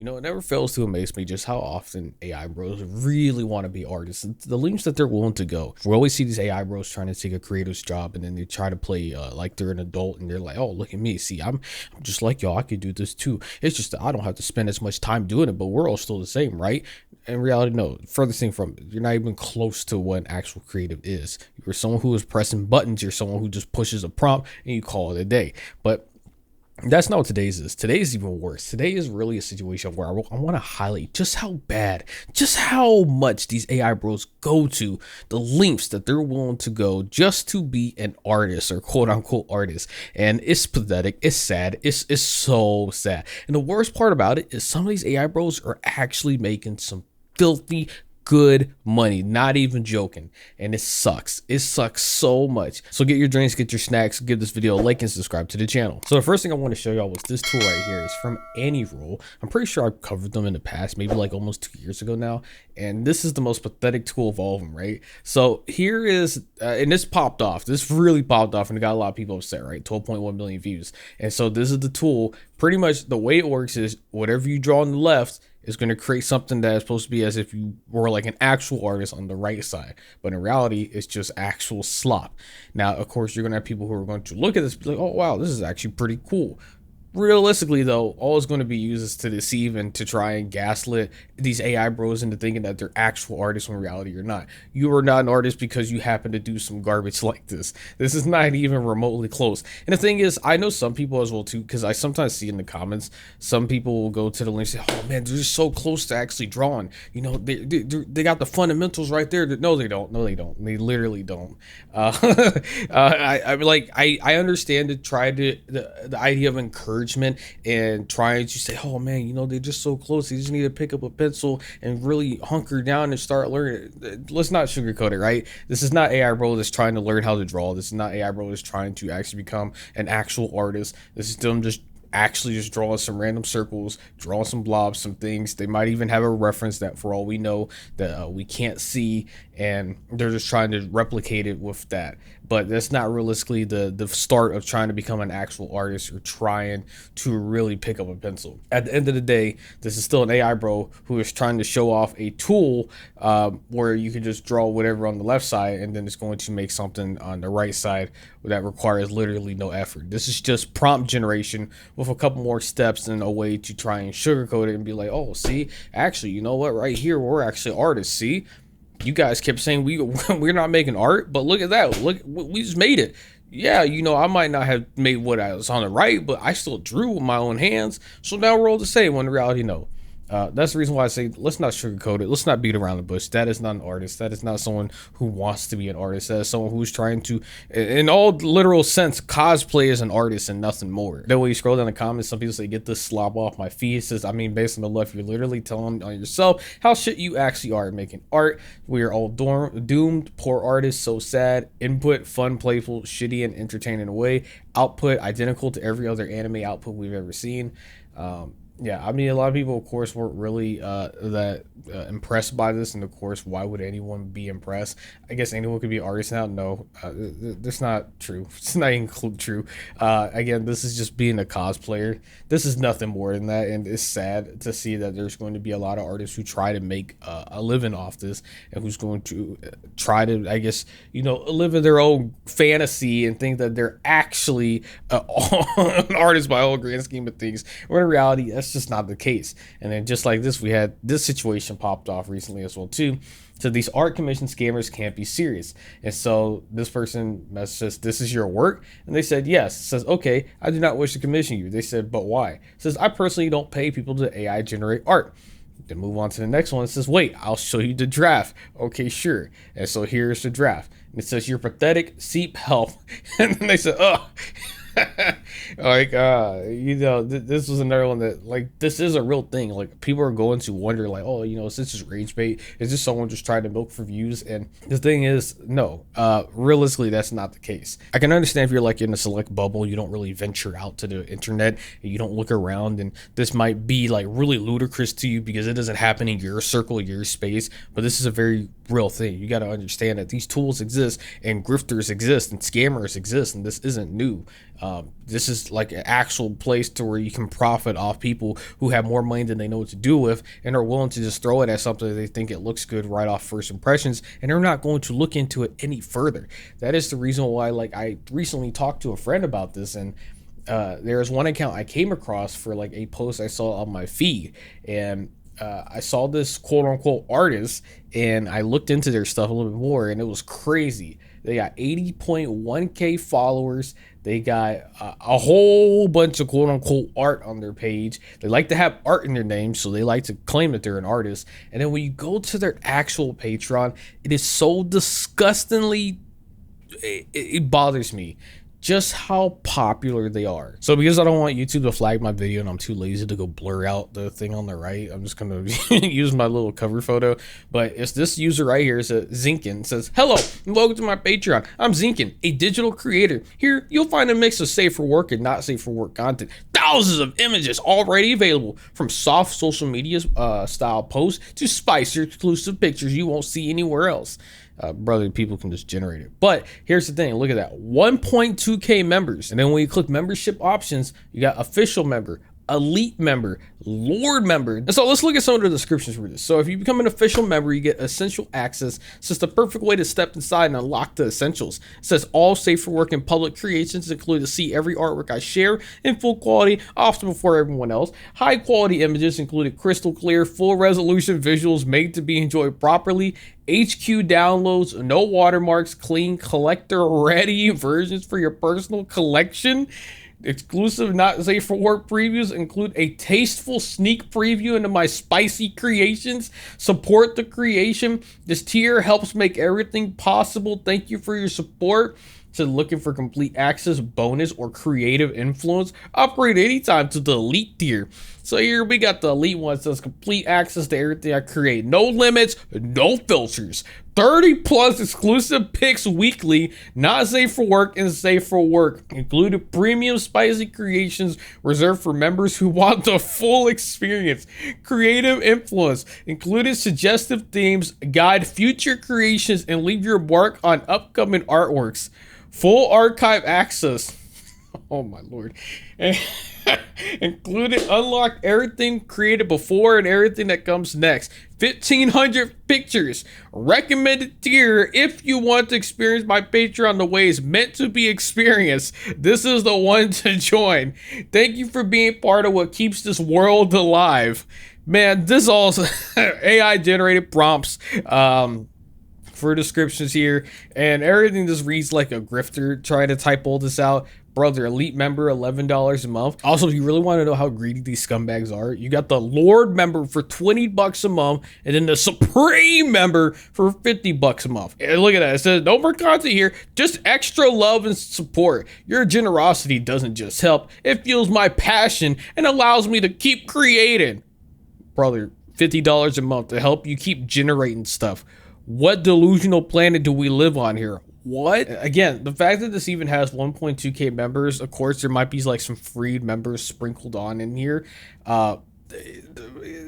You know, it never fails to amaze me just how often AI bros really want to be artists. And the lengths that they're willing to go. We always see these AI bros trying to take a creator's job, and then they try to play like they're an adult, and they're like, "Oh, look at me! See, I'm just like y'all. I could do this too. It's just that I don't have to spend as much time doing it, but we're all still the same, right?" In reality, no. Furthest thing from it, you're not even close to what an actual creative is. You're someone who is pressing buttons. You're someone who just pushes a prompt and you call it a day. But that's not what today's is. Today is even worse. Today is really a situation where I want to highlight just how bad, just how much these AI bros go to, the lengths that they're willing to go just to be an artist or quote unquote artist. And it's pathetic. It's sad. It's so sad. And the worst part about it is some of these AI bros are actually making some filthy good money, not even joking, and it sucks so much. So get your drinks, get your snacks, give this video a like and subscribe to the channel. So the first thing I want to show y'all was this tool right here. Is from AnyRule. I'm pretty sure I've covered them in the past, maybe like almost 2 years ago now, and this is the most pathetic tool of all of them, right? So here is and this popped off, this really popped off, and it got a lot of people upset, right? 12.1 million views. And so this is the tool. Pretty much the way it works is whatever you draw on the left is going to create something that is supposed to be as if you were like an actual artist on the right side, but in reality it's just actual slop. Now of course you're going to have people who are going to look at this and be like, oh wow, this is actually pretty cool. Realistically though, all it's going to be used is to deceive and to try and gaslit these AI bros into thinking that they're actual artists when in reality you're not. You are not an artist because you happen to do some garbage like this. This is not even remotely close. And the thing is, I know some people as well too, because I sometimes see in the comments, some people will go to the link and say, oh man, they're just so close to actually drawing. You know, they got the fundamentals right there. No, they don't. No, they don't. They literally don't. I understand to try to the idea of encouragement and trying to say, oh man, you know, they're just so close. They just need to pick up a pencil and really hunker down and start learning. Let's not sugarcoat it, right? This is not AI bro that's trying to learn how to draw. This is not AI bro that's trying to actually become an actual artist. This is them just actually just drawing some random circles, drawing some blobs, some things. They might even have a reference that for all we know that we can't see, and they're just trying to replicate it with that. But that's not realistically the start of trying to become an actual artist or trying to really pick up a pencil. At the end of the day, this is still an AI bro who is trying to show off a tool where you can just draw whatever on the left side, and then it's going to make something on the right side that requires literally no effort. This is just prompt generation with a couple more steps and a way to try and sugarcoat it and be like, oh, see, actually, you know what, right here, we're actually artists. See, you guys kept saying we're not making art, but look at that. Look, we just made it. Yeah, you know, I might not have made what I was on the right, but I still drew with my own hands. So now we're all the same, when in reality, no. That's the reason why I say let's not sugarcoat it. Let's not beat around the bush. That is not an artist. That is not someone who wants to be an artist. That is someone who's trying to, in all literal sense, cosplay as an artist and nothing more. Then when you scroll down the comments, some people say, get this slob off my feet. It says, I mean, based on the left, you're literally telling on yourself how shit you actually are making art. We are all doomed. Poor artists, so sad. Input, fun, playful, shitty, and entertaining away. Output, identical to every other anime output we've ever seen. Yeah, I mean, a lot of people, of course, weren't really impressed by this, and of course, why would anyone be impressed? I guess anyone could be an artist now. No, that's not true. It's not even true. Again, this is just being a cosplayer. This is nothing more than that, and it's sad to see that there's going to be a lot of artists who try to make a living off this, and who's going to try to, I guess, you know, live in their own fantasy and think that they're actually an artist by all grand scheme of things. When in reality, that's just not the case. And then just like this, we had this situation popped off recently as well too. So these art commission scammers can't be serious. And so this person messaged, this is your work? And they said, yes. It says, okay, I do not wish to commission you. They said, but why? It says, I personally don't pay people to AI generate art. Then move on to the next one. It says, wait, I'll show you the draft. Okay, sure. And so here's the draft. And it says, you're pathetic, seep help. And then they said, oh. Like you know, this was another one that, like, this is a real thing. Like, people are going to wonder, like, oh, you know, is this just rage bait? Is this someone just trying to milk for views? And the thing is, no, realistically, that's not the case. I can understand if you're like in a select bubble, you don't really venture out to the internet and you don't look around, and this might be like really ludicrous to you because it doesn't happen in your circle, your space. But this is a very real thing. You got to understand that these tools exist and grifters exist and scammers exist, and this isn't new. This is like an actual place to where you can profit off people who have more money than they know what to do with and are willing to just throw it at something that they think it looks good right off first impressions, and they're not going to look into it any further. That is the reason why, like, I recently talked to a friend about this, and there's one account I came across for like a post I saw on my feed, and I saw this quote unquote artist, and I looked into their stuff a little bit more, and it was crazy. They got 80.1K followers. They got a whole bunch of quote unquote art on their page. They like to have art in their name, so they like to claim that they're an artist. And then when you go to their actual Patreon, it is so disgustingly, it bothers me just how popular they are. So because I don't want YouTube to flag my video and I'm too lazy to go blur out the thing on the right, I'm just gonna use my little cover photo. But it's this user right here. It's a Zinkin. It says, hello and welcome to my Patreon. I'm Zinkin, a digital creator. Here you'll find a mix of safe for work and not safe for work content. Thousands of images already available, from soft social media style posts to spicier exclusive pictures you won't see anywhere else. Brother, people can just generate it. But here's the thing, look at that, 1.2K members. And then when you click membership options, you got official member, elite member, lord member. And so let's look at some of the descriptions for this. So if you become an official member, you get essential access. It's just the perfect way to step inside and unlock the essentials. It says all safe for work and public creations, including to see every artwork I share in full quality, often before everyone else. High quality images, including crystal clear, full resolution visuals made to be enjoyed properly. HQ downloads, no watermarks, clean, collector ready versions for your personal collection. Exclusive not safe for work previews include a tasteful sneak preview into my spicy creations. Support the creation. This tier helps make everything possible. Thank you for your support. So looking for complete access, bonus, or creative influence, upgrade anytime to the elite tier. So here we got the elite one. It says complete access to everything I create. No limits, no filters. 30 plus exclusive pics weekly, not safe for work and safe for work. Included premium spicy creations reserved for members who want the full experience. Creative influence. Included suggestive themes, guide future creations, and leave your mark on upcoming artworks. Full archive access. Oh my lord. Included unlock everything created before and everything that comes next. 1,500 pictures. Recommended tier if you want to experience my Patreon the way it's meant to be experienced. This is the one to join. Thank you for being part of what keeps this world alive. Man, this all AI generated prompts. For descriptions here, and everything just reads like a grifter trying to type all this out. Brother, elite member, $11 a month. Also, if you really want to know how greedy these scumbags are, you got the Lord member for $20 a month, and then the Supreme member for $50 a month. And look at that, it says no more content here, just extra love and support. Your generosity doesn't just help, it fuels my passion and allows me to keep creating. Brother, $50 a month to help you keep generating stuff. What delusional planet do we live on here? What? Again, the fact that this even has 1.2K members, of course, there might be like some freed members sprinkled on in here.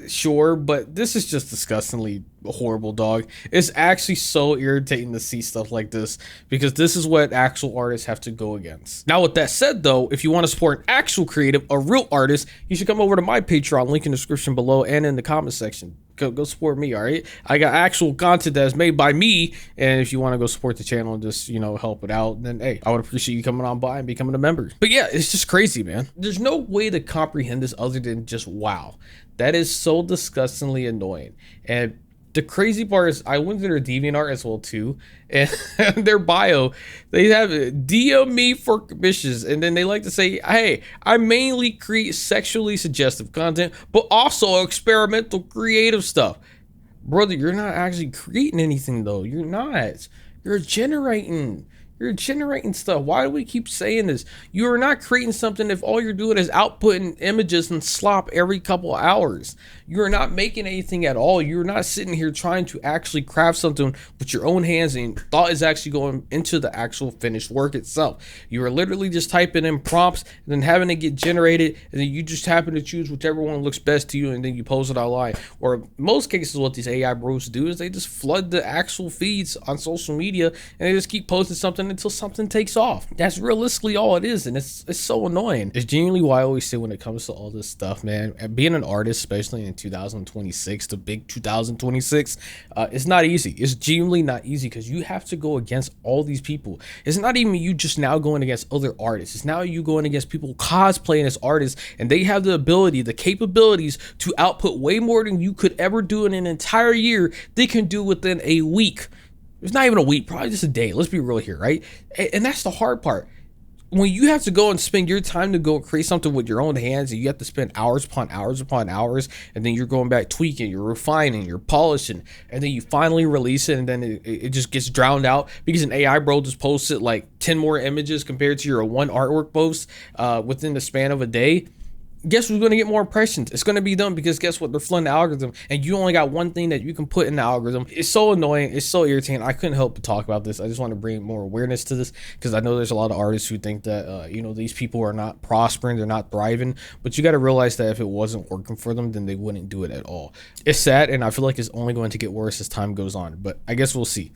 Sure, but this is just disgustingly horrible, dog. It's actually so irritating to see stuff like this, because this is what actual artists have to go against. Now, with that said, though, if you want to support an actual creative, a real artist, you should come over to my Patreon, link in the description below and in the comment section. Go support me, all right? I got actual content that's made by me, and if you want to go support the channel and just, you know, help it out, then hey, I would appreciate you coming on by and becoming a member. But yeah, it's just crazy, man. There's no way to comprehend this other than just wow. That is so disgustingly annoying. And the crazy part is I went to their DeviantArt as well too, and their bio, they have DM me for commissions, and then they like to say, hey, I mainly create sexually suggestive content, but also experimental creative stuff. Brother, you're not actually creating anything though. You're not. You're generating. You're generating stuff. Why do we keep saying this? You are not creating something if all you're doing is outputting images and slop every couple hours. You're not making anything at all. You're not sitting here trying to actually craft something with your own hands and thought is actually going into the actual finished work itself. You are literally just typing in prompts and then having it get generated, and then you just happen to choose whichever one looks best to you and then you post it online. Or in most cases, what these AI bros do is they just flood the actual feeds on social media and they just keep posting something until something takes off. That's realistically all it is, and it's so annoying. It's genuinely why I always say when it comes to all this stuff, man, and being an artist, especially in 2026, the big 2026, it's not easy. It's genuinely not easy because you have to go against all these people. It's not even you just now going against other artists. It's now you going against people cosplaying as artists, and they have the ability, the capabilities to output way more than you could ever do in an entire year. They can do within a week. It's not even a week, probably just a day. Let's be real here, right? And that's the hard part. When you have to go and spend your time to go create something with your own hands, and you have to spend hours upon hours upon hours, and then you're going back tweaking, you're refining, you're polishing, and then you finally release it, and then it just gets drowned out because an AI bro just posted like 10 more images compared to your one artwork post within the span of a day. Guess who's going to get more impressions? It's going to be them, because guess what? They're flooding the algorithm, and you only got one thing that you can put in the algorithm. It's so annoying. It's so irritating. I couldn't help but talk about this. I just want to bring more awareness to this, because I know there's a lot of artists who think that, these people are not prospering, they're not thriving, but you got to realize that if it wasn't working for them, then they wouldn't do it at all. It's sad, and I feel like it's only going to get worse as time goes on, but I guess we'll see.